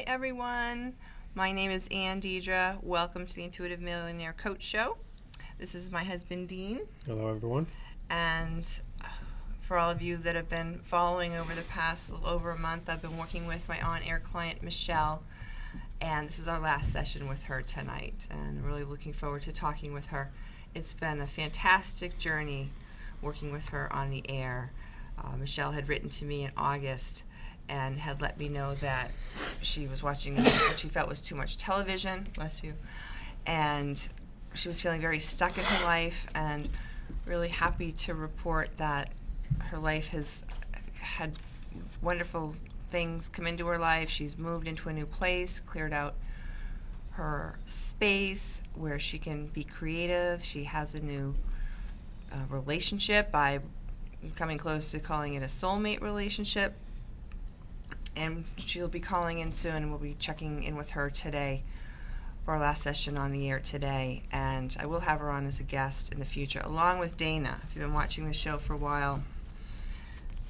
everyone. My name is Ann Deidre. Welcome to the Intuitive Millionaire Coach Show. This is my husband, Dean. Hello, everyone. And for all of you that have been following over the past little over a month, I've been working with my on-air client, Michelle. And this is our last session with her tonight. And I'm really looking forward to talking with her. It's been a fantastic journey working with her on the air. Michelle had written to me in August and had let me know that she was watching what she felt was too much television, bless you, and she was feeling very stuck in her life, and really happy to report that her life has had wonderful things come into her life. She's moved into a new place, cleared out her space where she can be creative. She has a new relationship. I'm coming close to calling it a soulmate relationship. And she'll be calling in soon, and we'll be checking in with her today for our last session on the air today. And I will have her on as a guest in the future, along with Dana. If you've been watching the show for a while,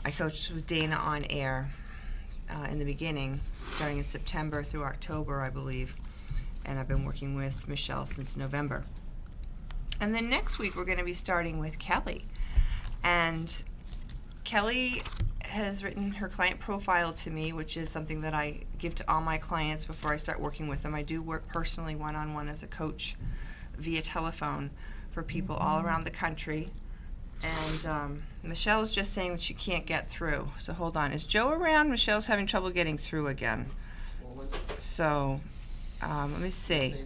I coached with Dana on air in the beginning, starting in September through October, I believe. And I've been working with Michelle since November. And then next week, we're going to be starting with Kelly. And Kelly has written her client profile to me, which is something that I give to all my clients before I start working with them. I do work personally one-on-one as a coach via telephone for people all around the country. And Michelle is just saying that she can't get through. So hold on. Is Joe around? Michelle's having trouble getting through again. So let me see.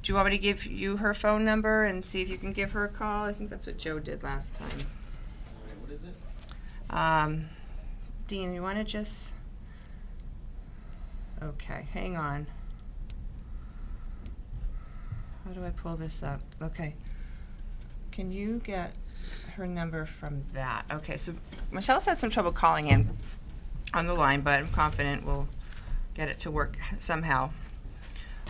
Do you want me to give you her phone number and see if you can give her a call? I think that's what Joe did last time. What is it? Dean, you want to just... Okay, hang on. How do I pull this up? Okay. Can you get her number from that? Okay, so Michelle's had some trouble calling in on the line, but I'm confident we'll get it to work somehow.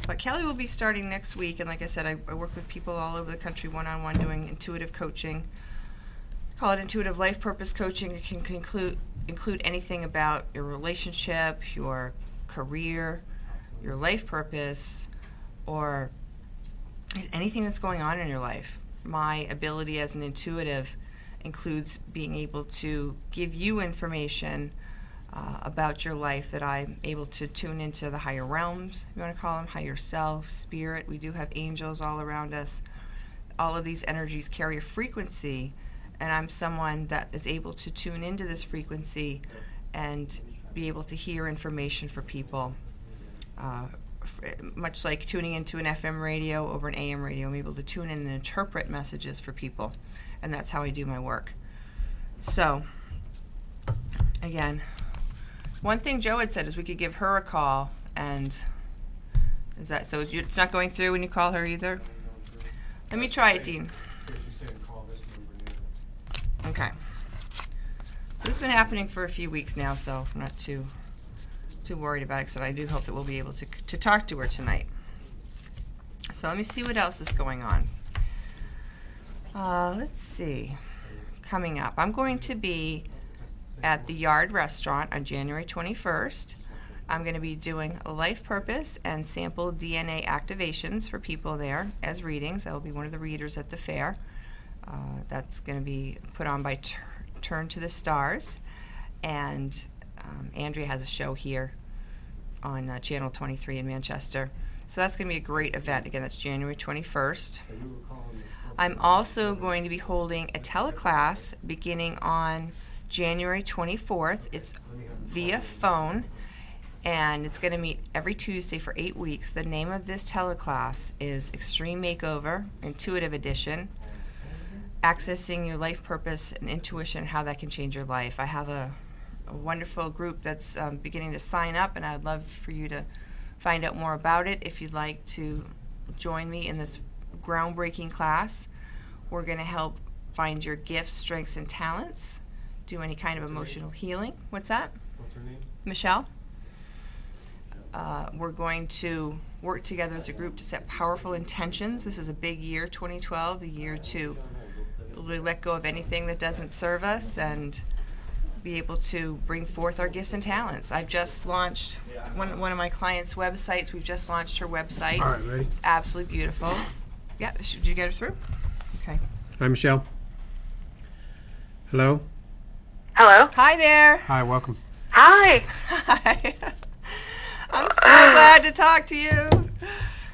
But Kelly will be starting next week, and like I said, I work with people all over the country one-on-one doing intuitive coaching. Call it intuitive life purpose coaching. It can include anything about your relationship, your career, your life purpose, or anything that's going on in your life. My ability as an intuitive includes being able to give you information about your life that I'm able to tune into the higher realms, if you want to call them, higher self, spirit. We do have angels all around us. All of these energies carry a frequency, and I'm someone that is able to tune into this frequency and be able to hear information for people. Much like tuning into an FM radio over an AM radio, I'm able to tune in and interpret messages for people, and that's how I do my work. So, again, one thing Joe had said is we could give her a call, and is that so? It's not going through when you call her either? Let me try it, Dean. Okay. This has been happening for a few weeks now, so I'm not too worried about it, except I do hope that we'll be able to talk to her tonight. So let me see what else is going on. Let's see. Coming up, I'm going to be at the Yard Restaurant on January 21st. I'm going to be doing a life purpose and sample DNA activations for people there as readings. I will be one of the readers at the fair. That's going to be put on by Turn to the Stars. And Andrea has a show here on Channel 23 in Manchester. So that's going to be a great event. Again, that's January 21st. I'm also going to be holding a teleclass beginning on January 24th. It's via phone, and it's going to meet every Tuesday for 8 weeks. The name of this teleclass is Extreme Makeover, Intuitive Edition, Accessing Your Life Purpose and Intuition, How That Can Change Your Life. I have a wonderful group that's beginning to sign up, and I'd love for you to find out more about it if you'd like to join me in this groundbreaking class. We're going to help find your gifts, strengths, and talents, do any kind of emotional healing. What's that? What's her name? Michelle. We're going to work together as a group to set powerful intentions. This is a big year, 2012, the year to really let go of anything that doesn't serve us and be able to bring forth our gifts and talents. I've just launched one of my clients' websites. We've just launched her website. All right, ready? It's absolutely beautiful. Yeah, should you get her through? Okay. Hi, Michelle. Hello. Hello. Hi there. Hi, welcome. Hi. Hi. I'm so glad to talk to you.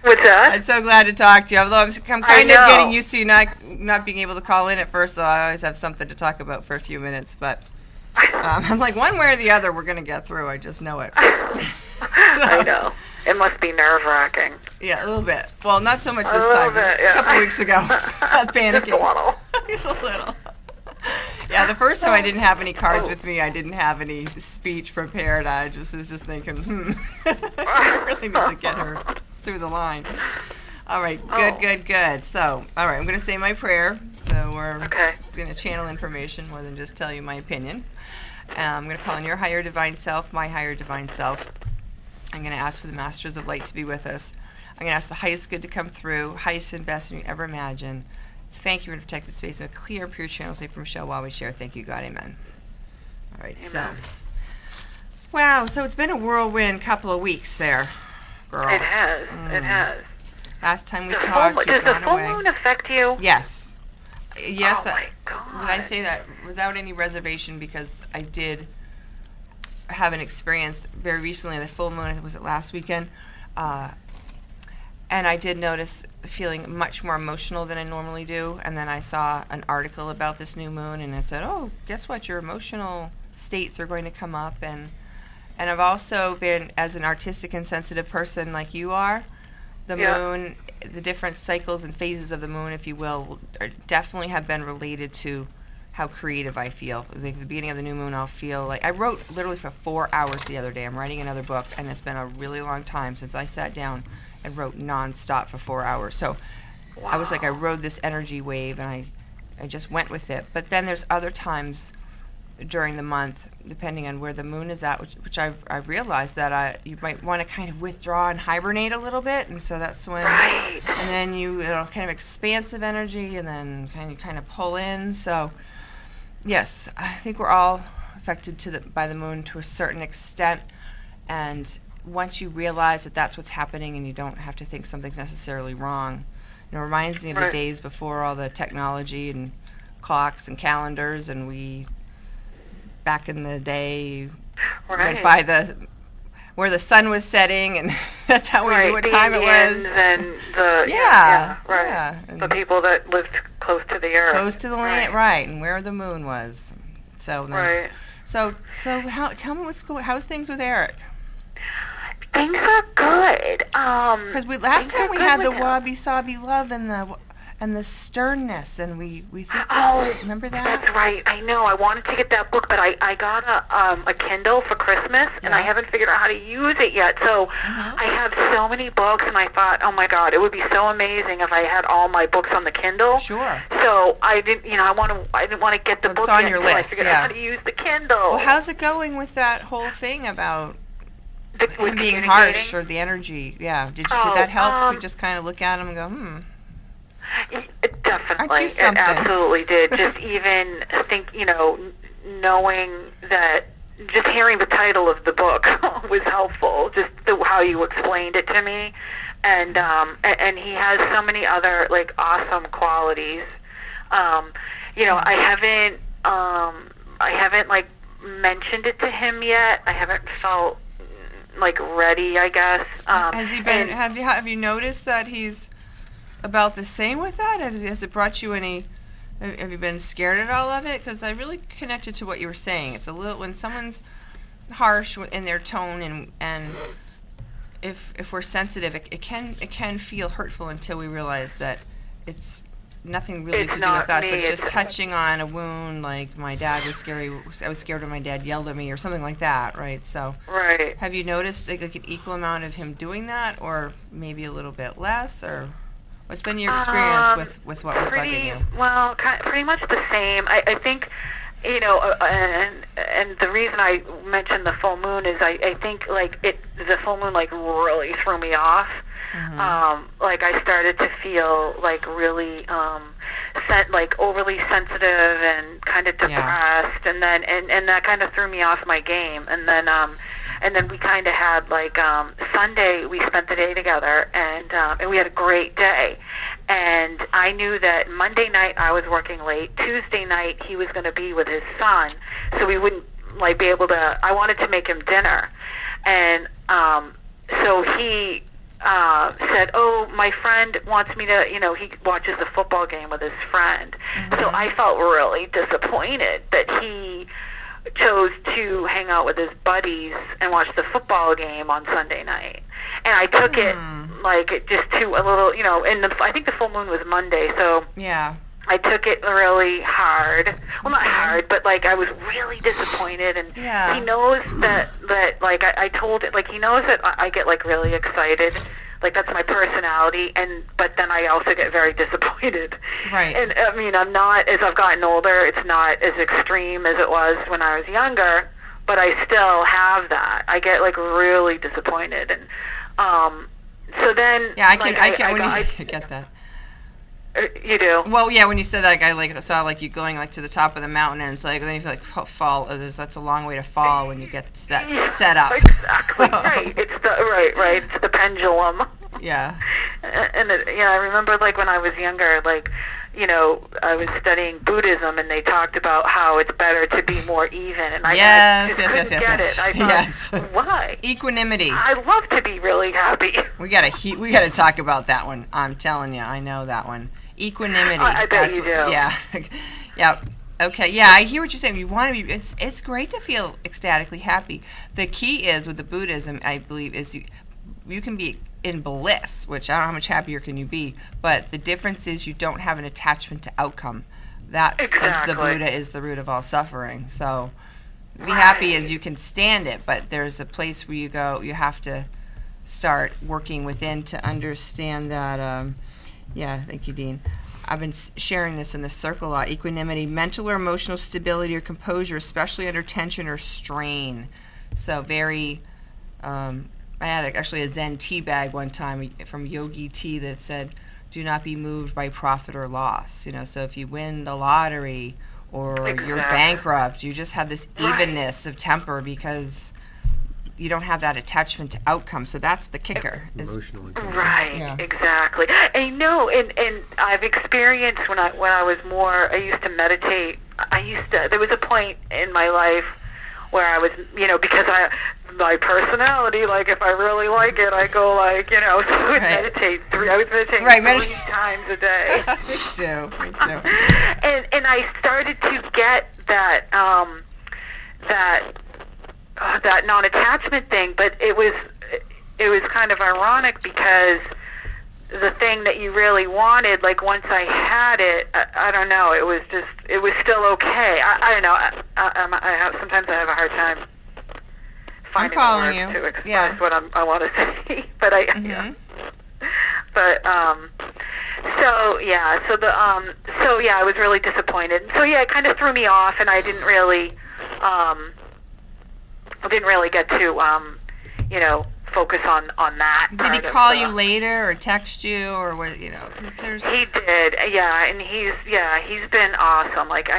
What's that? I'm so glad to talk to you. Although I'm kind of know. getting used to you not being able to call in at first, so I always have something to talk about for a few minutes. But I'm like, one way or the other, we're going to get through. I just know it. I know. It must be nerve-wracking. Yeah, a little bit. Well, not so much this A time. little bit, yeah. A couple weeks ago. I was panicking. Just a little. Just a little. Yeah, the first time I didn't have any cards with me. I didn't have any speech prepared. I was just thinking, I really need to get her through the line. All right, good. So, all right, I'm going to say my prayer. So we're going to channel information more than just tell you my opinion. I'm going to call on your higher divine self, my higher divine self. I'm going to ask for the masters of light to be with us. I'm going to ask the highest good to come through, highest and best you ever imagine. Thank you for the protected space and a clear and pure channel from Michelle while we share. Thank you, God. Amen. All right, Amen. so. Wow, so it's been a whirlwind couple of weeks there, girl. It has. It has. Last time we talked, you've does the gone full away. moon affect you? Yes. Yes, Oh my God. I say that without any reservation because I did have an experience very recently, the full moon, was it last weekend? And I did notice feeling much more emotional than I normally do. And then I saw an article about this new moon, and it said, oh, guess what? Your emotional states are going to come up. And I've also been, as an artistic and sensitive person like you are, the moon, the different cycles and phases of the moon, if you will, definitely have been related to how creative I feel. Like the beginning of the new moon, I'll feel like I wrote literally for 4 hours the other day. I'm writing another book, and it's been a really long time since I sat down and wrote nonstop for 4 hours. So I was like, I rode this energy wave, and I just went with it. But then there's other times during the month, depending on where the moon is at, which I've realized that you might want to kind of withdraw and hibernate a little bit, and so that's when, and then you kind of expansive energy, and then kind of pull in. So yes, I think we're all affected by the moon to a certain extent, and once you realize that that's what's happening, and you don't have to think something's necessarily wrong, it reminds me of the days before all the technology and clocks and calendars, and we. Back in the day, went by where the sun was setting, and that's how we knew what time it was. And the And the people that lived close to the earth, close to the land, right, and where the moon was. So then, so tell me how's things with Eric? Things are good. Because last time we had the wabi-sabi love and the sternness, and we think, remember that? That's right. I know. I wanted to get that book, but I got a Kindle for Christmas, and I haven't figured out how to use it yet. So I have so many books, and I thought, oh my God, it would be so amazing if I had all my books on the Kindle. Sure. So I didn't, I didn't want to get the book. It's on your list. I figured out how to use the Kindle. Well, how's it going with that whole thing about him being harsh or the energy? Yeah. Did that help? You just kind of look at him and go, Definitely. Aren't you something? It absolutely did. Just even think, knowing that, just hearing the title of the book was helpful. Just how you explained it to me, and he has so many other awesome qualities. I haven't mentioned it to him yet. I haven't felt ready, I guess. Has he been? Have you noticed that he's about the same with that? Has it brought you any? Have you been scared at all of it? Because I really connected to what you were saying. It's a little when someone's harsh in their tone, and if we're sensitive, it can feel hurtful until we realize that it's nothing really to do with us, but it's just touching on a wound. Like my dad was scary. I was scared when my dad yelled at me, or something like that, right? So, have you noticed an equal amount of him doing that, or maybe a little bit less, or? What's been your experience with what was bugging you? Well, pretty much the same. I think, and the reason I mentioned the full moon is I think the full moon really threw me off. I started to feel really like overly sensitive and kind of depressed, and then and that kind of threw me off my game. And then we kind of had like Sunday we spent the day together, and we had a great day. And I knew that Monday night I was working late. Tuesday night he was going to be with his son, so we wouldn't like be able to. I wanted to make him dinner, and so he said, "Oh, my friend wants me to." He watches the football game with his friend. Mm-hmm. So I felt really disappointed that he chose to hang out with his buddies and watch the football game on Sunday night. And I took it like just to a little, and I think the full moon was Monday, so yeah. I took it really hard. Well, not hard, but like I was really disappointed. And he knows that like I told it, like he knows that I get like really excited. Like that's my personality, but then I also get very disappointed. Right. And I mean, I'm not, as I've gotten older, it's not as extreme as it was when I was younger, but I still have that. I get like really disappointed, and so then I get that. You do? Well, yeah. When you said that, I saw like you going like to the top of the mountain, and it's like then you feel like fall. That's a long way to fall when you get that set up. Exactly right. It's the right. It's the pendulum. Yeah. And I remember like when I was younger, like I was studying Buddhism, and they talked about how it's better to be more even, and I just couldn't get it. I thought, why? Equanimity. I love to be really happy. We gotta talk about that one. I'm telling you, I know that one. Equanimity. I bet you do. Yeah. Yeah. Okay. Yeah, I hear what you're saying. You want to be. It's great to feel ecstatically happy. The key is with the Buddhism, I believe, is you can be in bliss, which I don't know how much happier can you be, but the difference is you don't have an attachment to outcome. That says the Buddha is the root of all suffering. So be happy as you can stand it, but there's a place where you have to start working within to understand that. Thank you, Dean. I've been sharing this in the circle a lot. Equanimity, mental or emotional stability or composure, especially under tension or strain. So very, I had actually a Zen tea bag one time from Yogi Tea that said, "Do not be moved by profit or loss." So if you win the lottery or you're bankrupt, you just have this evenness of temper because you don't have that attachment to outcome. So that's the kicker. Emotional intelligence. Right, exactly. And and I've experienced when I was more, I used to meditate. There was a point in my life where I was, because my personality, like if I really like it, I go like, so I would meditate I was meditating 3 times a day. Me too. And I started to get that non-attachment thing, but it was kind of ironic because the thing that you really wanted, like once I had it, I don't know, it was still okay. I don't know. Sometimes I have a hard time finding the words to express what I want to say, but I was really disappointed. So it kind of threw me off, and I didn't really get to focus on that. Did he call you later or text you or what? Because there's. He did, and he's been awesome. Like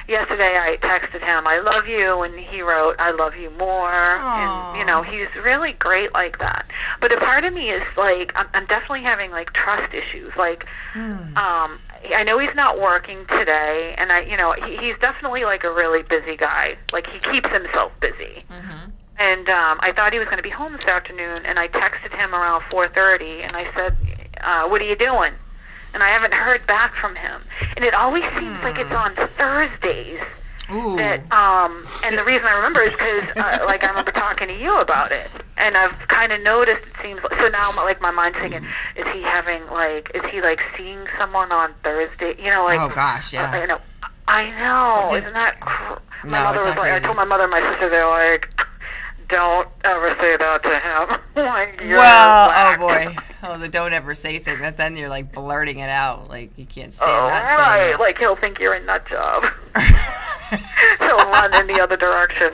yesterday, I texted him, "I love you," and he wrote, "I love you more." Aww. And he's really great like that. But a part of me is like, I'm definitely having like trust issues. Like, I know he's not working today, and he's definitely like a really busy guy. Like he keeps himself busy. Mm-hmm. And I thought he was going to be home this afternoon, and I texted him around 4:30, and I said, "What are you doing?" And I haven't heard back from him. And it always seems like it's on Thursdays. Ooh. That, and the reason I remember is because, I remember talking to you about it, and I've kind of noticed. It seems so now. My mind's thinking, is he seeing someone on Thursday? Oh gosh, yeah. I know. Isn't that? My mother was like, I told my mother and my sister, they're like, don't ever say that to him. Oh boy. Oh, the don't ever say thing. Then you're like blurting it out. Like you can't stand not saying it. Like he'll think you're a nut job. He'll run in the other direction.